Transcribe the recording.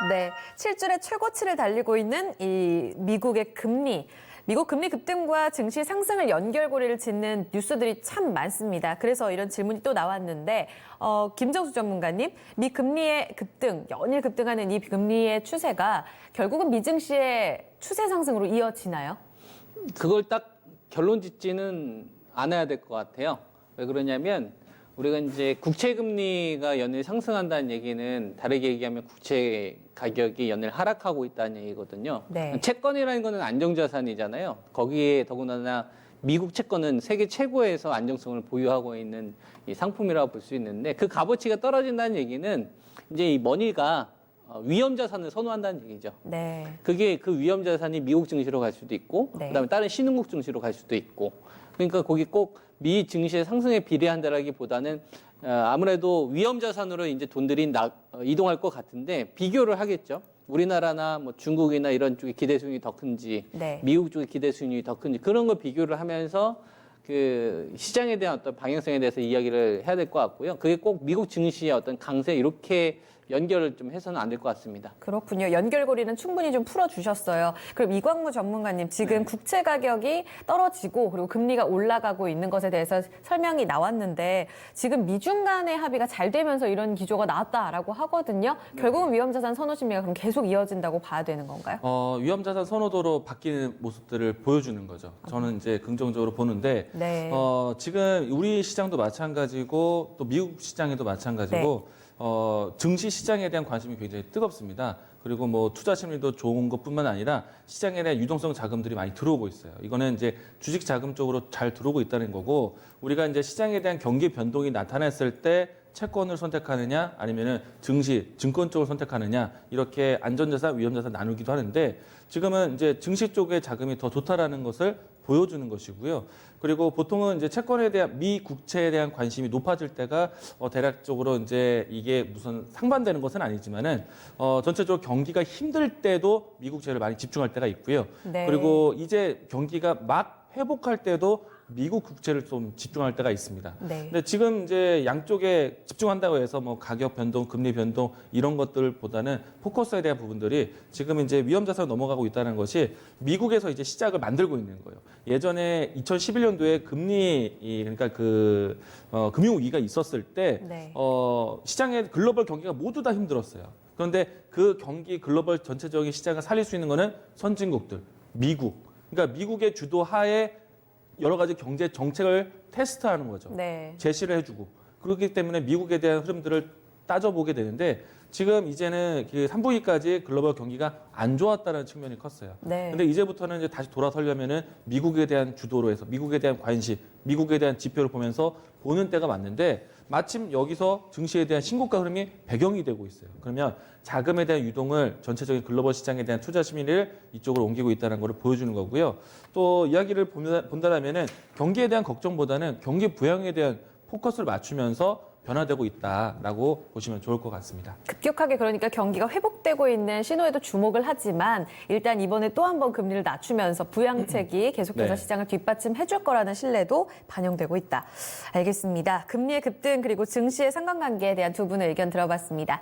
네, 7주째 최고치를 달리고 있는 이 미국의 금리. 미국 금리 급등과 증시 상승을 연결고리를 짓는 뉴스들이 참 많습니다. 그래서 이런 질문이 또 나왔는데, 김정수 전문가님, 미 금리의 급등, 연일 급등하는 이 금리의 추세가 결국은 미증시의 추세 상승으로 이어지나요? 그걸 딱 결론 짓지는 않아야 될 것 같아요. 왜 그러냐면 우리가 이제 국채 금리가 연일 상승한다는 얘기는 다르게 얘기하면 국채 가격이 연일 하락하고 있다는 얘기거든요. 네. 채권이라는 거는 안정자산이잖아요. 거기에 더군다나 미국 채권은 세계 최고에서 안정성을 보유하고 있는 이 상품이라고 볼 수 있는데 그 값어치가 떨어진다는 얘기는 이제 이 머니가 위험 자산을 선호한다는 얘기죠. 네. 그게 그 위험 자산이 미국 증시로 갈 수도 있고, 네. 그다음에 다른 신흥국 증시로 갈 수도 있고. 그러니까 거기 꼭 미 증시의 상승에 비례한다라기보다는 아무래도 위험 자산으로 이제 돈들이 이동할 것 같은데 비교를 하겠죠. 우리나라나 뭐 중국이나 이런 쪽의 기대 수익이 더 큰지, 네. 미국 쪽의 기대 수익이 더 큰지 그런 거 비교를 하면서 그 시장에 대한 어떤 방향성에 대해서 이야기를 해야 될 것 같고요. 그게 꼭 미국 증시의 어떤 강세 이렇게 연결을 좀 해서는 안 될 것 같습니다. 그렇군요. 연결고리는 충분히 좀 풀어주셨어요. 그럼 이광무 전문가님, 지금 국채 가격이 떨어지고 그리고 금리가 올라가고 있는 것에 대해서 설명이 나왔는데 지금 미중 간의 합의가 잘 되면서 이런 기조가 나왔다라고 하거든요. 결국은 위험자산 선호 심리가 그럼 계속 이어진다고 봐야 되는 건가요? 위험자산 선호도로 바뀌는 모습들을 보여주는 거죠. 저는 이제 긍정적으로 보는데, 네. 지금 우리 시장도 마찬가지고 또 미국 시장에도 마찬가지고, 증시 시장에 대한 관심이 굉장히 뜨겁습니다. 그리고 뭐 투자 심리도 좋은 것뿐만 아니라 시장에 대한 유동성 자금들이 많이 들어오고 있어요. 이거는 이제 주식 자금 쪽으로 잘 들어오고 있다는 거고, 우리가 이제 시장에 대한 경기 변동이 나타났을 때 채권을 선택하느냐 아니면은 증권 쪽을 선택하느냐 이렇게 안전자산, 위험자산 나누기도 하는데 지금은 이제 증시 쪽에 자금이 더 좋다라는 것을 보여주는 것이고요. 그리고 보통은 이제 채권에 대한 미 국채에 대한 관심이 높아질 때가 대략적으로 이제 이게 무슨 상반되는 것은 아니지만은 전체적으로 경기가 힘들 때도 미 국채를 많이 집중할 때가 있고요. 네. 그리고 이제 경기가 막 회복할 때도 미국 국채를 좀 집중할 때가 있습니다. 네. 근데 지금 이제 양쪽에 집중한다고 해서 뭐 가격 변동, 금리 변동 이런 것들보다는 포커스에 대한 부분들이 지금 이제 위험 자산으로 넘어가고 있다는 것이 미국에서 이제 시작을 만들고 있는 거예요. 예전에 2011년도에 그러니까 금융 위기가 있었을 때 네. 시장의 글로벌 경기가 모두 다 힘들었어요. 그런데 그 경기 글로벌 전체적인 시장을 살릴 수 있는 거는 선진국들, 미국. 그러니까 미국의 주도 하에 여러 가지 경제 정책을 테스트하는 거죠. 네. 제시를 해주고. 그렇기 때문에 미국에 대한 흐름들을 따져보게 되는데 지금 이제는 그 3분기까지 글로벌 경기가 안 좋았다는 측면이 컸어요. 네. 근데 이제부터는 이제 다시 돌아서려면은 미국에 대한 주도로 해서 미국에 대한 관심, 미국에 대한 지표를 보면서 보는 때가 맞는데 마침 여기서 증시에 대한 신고가 흐름이 배경이 되고 있어요. 그러면 자금에 대한 유동을 전체적인 글로벌 시장에 대한 투자 심리를 이쪽으로 옮기고 있다는 것을 보여주는 거고요. 또 이야기를 본다면은 경기에 대한 걱정보다는 경기 부양에 대한 포커스를 맞추면서 변화되고 있다라고 보시면 좋을 것 같습니다. 급격하게 그러니까 경기가 회복되고 있는 신호에도 주목을 하지만 일단 이번에 또 한 번 금리를 낮추면서 부양책이 계속해서 네. 시장을 뒷받침해 줄 거라는 신뢰도 반영되고 있다. 알겠습니다. 금리의 급등 그리고 증시의 상관관계에 대한 두 분의 의견 들어봤습니다.